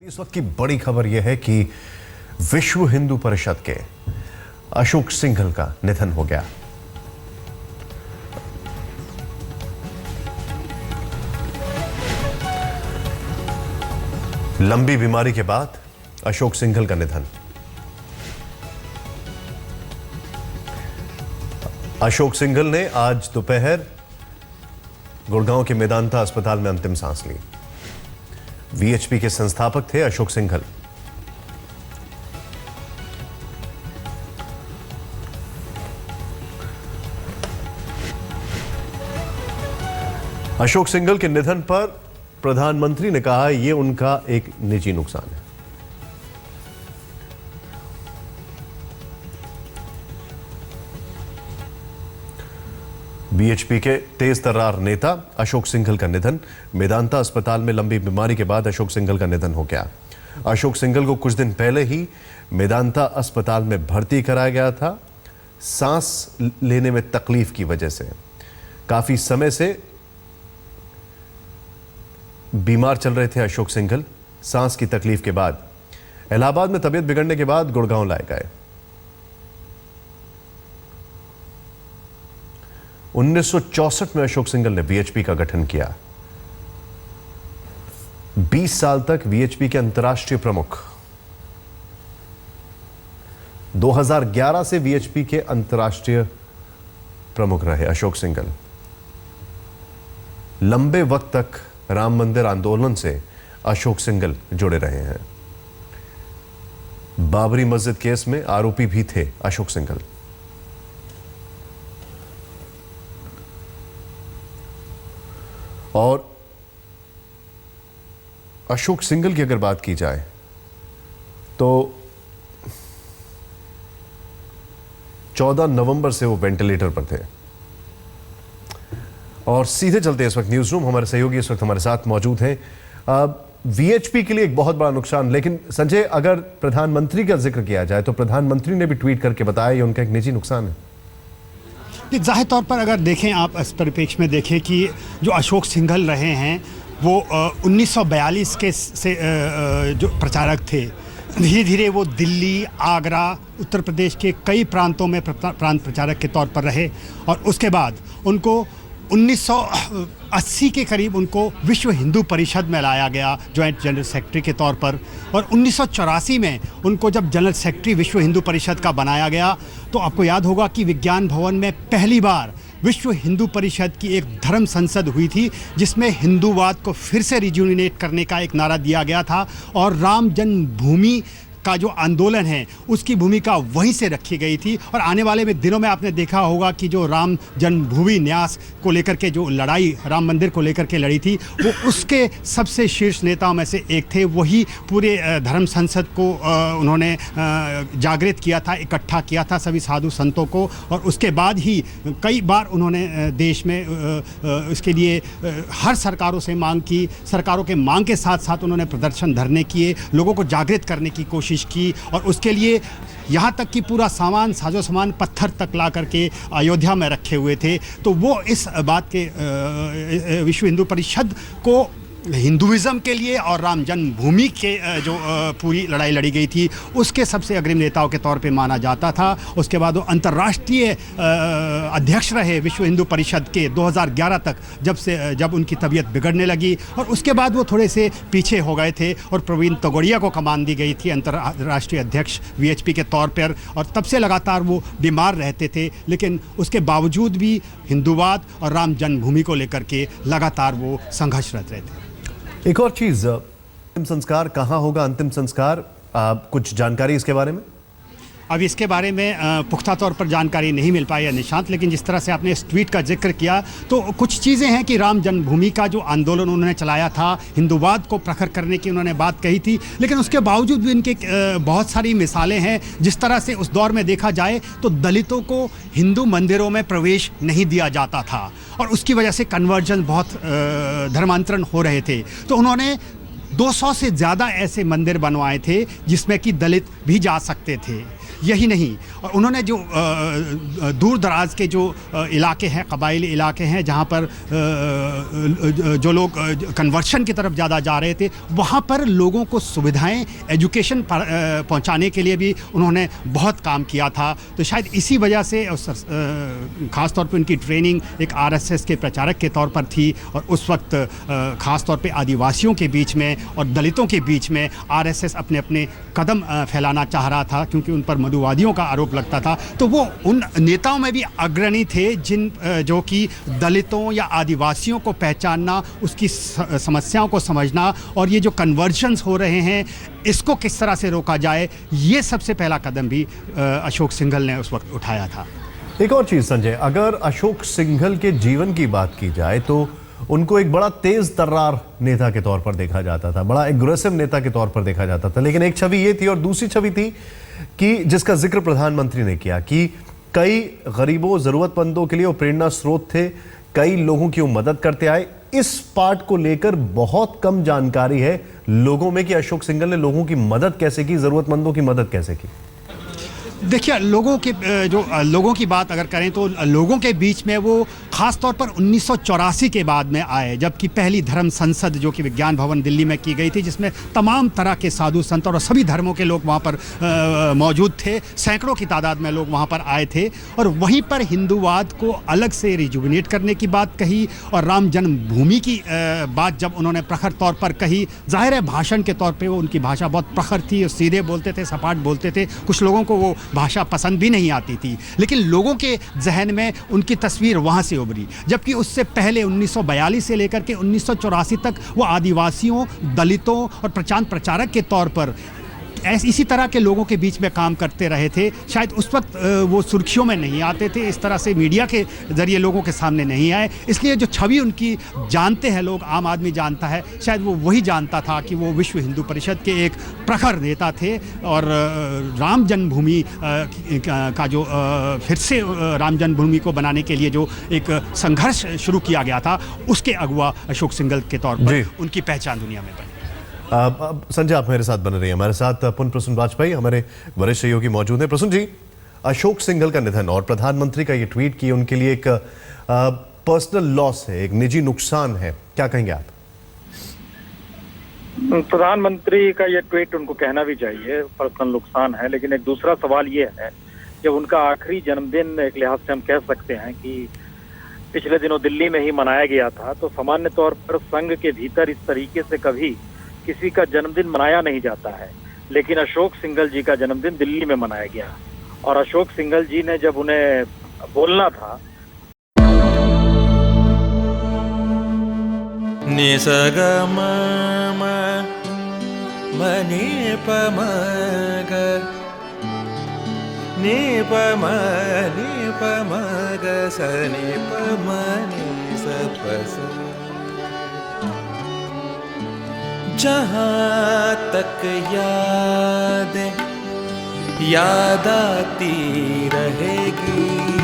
इस वक्त की बड़ी खबर यह है कि विश्व हिंदू परिषद के अशोक सिंघल का निधन हो गया। लंबी बीमारी के बाद अशोक सिंघल का निधन। अशोक सिंघल ने आज दोपहर गुड़गांव के मेदांता अस्पताल में अंतिम सांस ली। वीएचपी के संस्थापक थे अशोक सिंघल। अशोक सिंघल के निधन पर प्रधानमंत्री ने कहा यह उनका एक निजी नुकसान है। बीएचपी के तेज तर्रार नेता अशोक सिंघल का निधन। मेदांता अस्पताल में लंबी बीमारी के बाद अशोक सिंघल का निधन हो गया। अशोक सिंघल को कुछ दिन पहले ही मेदांता अस्पताल में भर्ती कराया गया था। सांस लेने में तकलीफ की वजह से काफी समय से बीमार चल रहे थे अशोक सिंघल। सांस की तकलीफ के बाद इलाहाबाद में तबीयत बिगड़ने के बाद गुड़गांव लाए गए। 1964 में अशोक सिंघल ने वीएचपी का गठन किया। 20 साल तक वीएचपी के अंतर्राष्ट्रीय प्रमुख। 2011 से वीएचपी के अंतर्राष्ट्रीय प्रमुख रहे अशोक सिंघल। लंबे वक्त तक राम मंदिर आंदोलन से अशोक सिंघल जुड़े रहे हैं। बाबरी मस्जिद केस में आरोपी भी थे अशोक सिंघल। और अशोक सिंघल की अगर बात की जाए तो 14 नवंबर से वो वेंटिलेटर पर थे। और सीधे चलते इस वक्त न्यूज रूम, हमारे सहयोगी इस वक्त हमारे साथ मौजूद हैं। वीएचपी के लिए एक बहुत बड़ा नुकसान, लेकिन संजय अगर प्रधानमंत्री का जिक्र किया जाए तो प्रधानमंत्री ने भी ट्वीट करके बताया ये उनका एक निजी नुकसान है। जाहिर तौर पर अगर देखें, आप इस परिप्रेक्ष्य में देखें कि जो अशोक सिंघल रहे हैं वो 1942 के से जो प्रचारक थे, धीरे धीरे वो दिल्ली, आगरा, उत्तर प्रदेश के कई प्रांतों में प्रांत प्रचारक के तौर पर रहे। और उसके बाद उनको 1980 के करीब उनको विश्व हिंदू परिषद में लाया गया जॉइंट जनरल सेक्रेटरी के तौर पर। और 1984 में उनको जब जनरल सेक्रेटरी विश्व हिंदू परिषद का बनाया गया तो आपको याद होगा कि विज्ञान भवन में पहली बार विश्व हिंदू परिषद की एक धर्म संसद हुई थी, जिसमें हिंदूवाद को फिर से रिज्यूनेट करने का एक नारा दिया गया था। और राम जन्मभूमि का जो आंदोलन है उसकी भूमिका वहीं से रखी गई थी। और आने वाले में दिनों में आपने देखा होगा कि जो राम जन्मभूमि न्यास को लेकर के जो लड़ाई राम मंदिर को लेकर के लड़ी थी, वो उसके सबसे शीर्ष नेताओं में से एक थे। वही पूरे धर्म संसद को उन्होंने जागृत किया था, इकट्ठा किया था सभी साधु संतों को। और उसके बाद ही कई बार उन्होंने देश में इसके लिए हर सरकारों से मांग की। सरकारों के मांग के साथ साथ उन्होंने प्रदर्शन धरने किए, लोगों को जागृत करने की कोशिश की। और उसके लिए यहाँ तक कि पूरा सामान, साजो सामान पत्थर तक ला करके अयोध्या में रखे हुए थे। तो वो इस बात के विश्व हिंदू परिषद को हिंदुइज्म के लिए और राम जन्मभूमि के जो पूरी लड़ाई लड़ी गई थी उसके सबसे अग्रणी नेताओं के तौर पे माना जाता था। उसके बाद वो अंतर्राष्ट्रीय अध्यक्ष रहे विश्व हिंदू परिषद के 2011 तक, जब उनकी तबीयत बिगड़ने लगी। और उसके बाद वो थोड़े से पीछे हो गए थे और प्रवीण तोगड़िया को कमान दी गई थी अंतर्राष्ट्रीय अध्यक्ष वीएचपी के तौर पर। और तब से लगातार वो बीमार रहते थे, लेकिन उसके बावजूद भी हिंदूवाद और राम जन्मभूमि को लेकर के लगातार वो संघर्षरत रहते थे। एक और चीज, अंतिम संस्कार कहां होगा? अंतिम संस्कार कुछ जानकारी इसके बारे में? अब इसके बारे में पुख्ता तौर पर जानकारी नहीं मिल पाई है निशांत, लेकिन जिस तरह से आपने इस ट्वीट का जिक्र किया तो कुछ चीज़ें हैं कि राम जन्मभूमि का जो आंदोलन उन्होंने चलाया था, हिंदूवाद को प्रखर करने की उन्होंने बात कही थी। लेकिन उसके बावजूद भी इनके बहुत सारी मिसालें हैं। जिस तरह से उस दौर में देखा जाए तो दलितों को हिंदू मंदिरों में प्रवेश नहीं दिया जाता था और उसकी वजह से कन्वर्जन, बहुत धर्मांतरण हो रहे थे। तो उन्होंने 200 से ज़्यादा ऐसे मंदिर बनवाए थे जिसमें कि दलित भी जा सकते थे। यही नहीं, और उन्होंने जो दूर दराज के जो इलाके हैं, कबाइली इलाके हैं, जहाँ पर जो लोग कन्वर्शन की तरफ ज़्यादा जा रहे थे, वहाँ पर लोगों को सुविधाएं, एजुकेशन पहुँचाने के लिए भी उन्होंने बहुत काम किया था। तो शायद इसी वजह से ख़ास तौर पे उनकी ट्रेनिंग एक आरएसएस के प्रचारक के तौर पर थी, और उस वक्त ख़ास तौर पे आदिवासियों के बीच में और दलितों के बीच में आरएसएस अपने अपने कदम फैलाना चाह रहा था, क्योंकि उन पर मधुवादियों का आरोप लगता था। तो वो उन नेताओं में भी अग्रणी थे जो कि दलितों या आदिवासियों को पहचानना, उसकी समस्याओं को समझना, और ये जो कन्वर्जन्स हो रहे हैं इसको किस तरह से रोका जाए, ये सबसे पहला कदम भी अशोक सिंघल ने उस वक्त उठाया था। एक और चीज संजय, अगर अशोक सिंघल के जीवन की बात की जाए तो उनको एक बड़ा तेज तर्रार नेता के तौर पर देखा जाता था, बड़ा एग्रेसिव नेता के तौर पर देखा जाता था। लेकिन एक छवि ये थी, और दूसरी छवि थी कि जिसका जिक्र प्रधानमंत्री ने किया कि कई गरीबों, जरूरतमंदों के लिए वो प्रेरणा स्रोत थे, कई लोगों की वो मदद करते आए। इस पार्ट को लेकर बहुत कम जानकारी है लोगों में कि अशोक सिंघल ने लोगों की मदद कैसे की, जरूरतमंदों की मदद कैसे की। देखिए, लोगों की बात अगर करें तो लोगों के बीच में वो ख़ास तौर पर 1984 के बाद में आए, जबकि पहली धर्म संसद जो कि विज्ञान भवन दिल्ली में की गई थी, जिसमें तमाम तरह के साधु संत और सभी धर्मों के लोग वहाँ पर मौजूद थे। सैकड़ों की तादाद में लोग वहाँ पर आए थे, और वहीं पर हिंदूवाद को अलग से रिजुविनेट करने की बात कही, और राम जन्मभूमि की बात जब उन्होंने प्रखर तौर पर कही, जाहिर है भाषण के तौर पर वो, उनकी भाषा बहुत प्रखर थी, सीधे बोलते थे, सपाट बोलते थे। कुछ लोगों को वो भाषा पसंद भी नहीं आती थी, लेकिन लोगों के जहन में उनकी तस्वीर वहाँ से उभरी। जबकि उससे पहले 1942 से लेकर के 1984 तक वो आदिवासियों, दलितों और प्रचारक के तौर पर इसी तरह के लोगों के बीच में काम करते रहे थे। शायद उस वक्त वो सुर्खियों में नहीं आते थे, इस तरह से मीडिया के जरिए लोगों के सामने नहीं आए, इसलिए जो छवि उनकी जानते हैं लोग, आम आदमी जानता है, शायद वो वही जानता था कि वो विश्व हिंदू परिषद के एक प्रखर नेता थे। और राम जन्मभूमि का जो फिर से राम जन्मभूमि को बनाने के लिए जो एक संघर्ष शुरू किया गया था, उसके अगुवा अशोक सिंघल के तौर पर उनकी पहचान दुनिया में बनी। संजय, आप मेरे साथ बने रहिए। हमारे साथ पुन प्रसून वाजपेयी, हमारे वरिष्ठ सहयोगी मौजूद हैं। प्रसून जी, अशोक सिंघल का निधन और प्रधानमंत्री का ये ट्वीट कि उनके लिए एक पर्सनल लॉस है, एक निजी नुकसान है, क्या कहेंगे आप? प्रधानमंत्री का ये ट्वीट उनको कहना भी चाहिए, पर्सनल नुकसान है। लेकिन एक दूसरा सवाल ये है, जब उनका आखिरी जन्मदिन एक लिहाज से हम कह सकते हैं कि पिछले दिनों दिल्ली में ही मनाया गया था, तो सामान्य तौर पर संघ के भीतर इस तरीके से कभी किसी का जन्मदिन मनाया नहीं जाता है। लेकिन अशोक सिंघल जी का जन्मदिन दिल्ली में मनाया गया, और अशोक सिंघल जी ने जब उन्हें बोलना था, जहाँ तक याद आती रहेगी,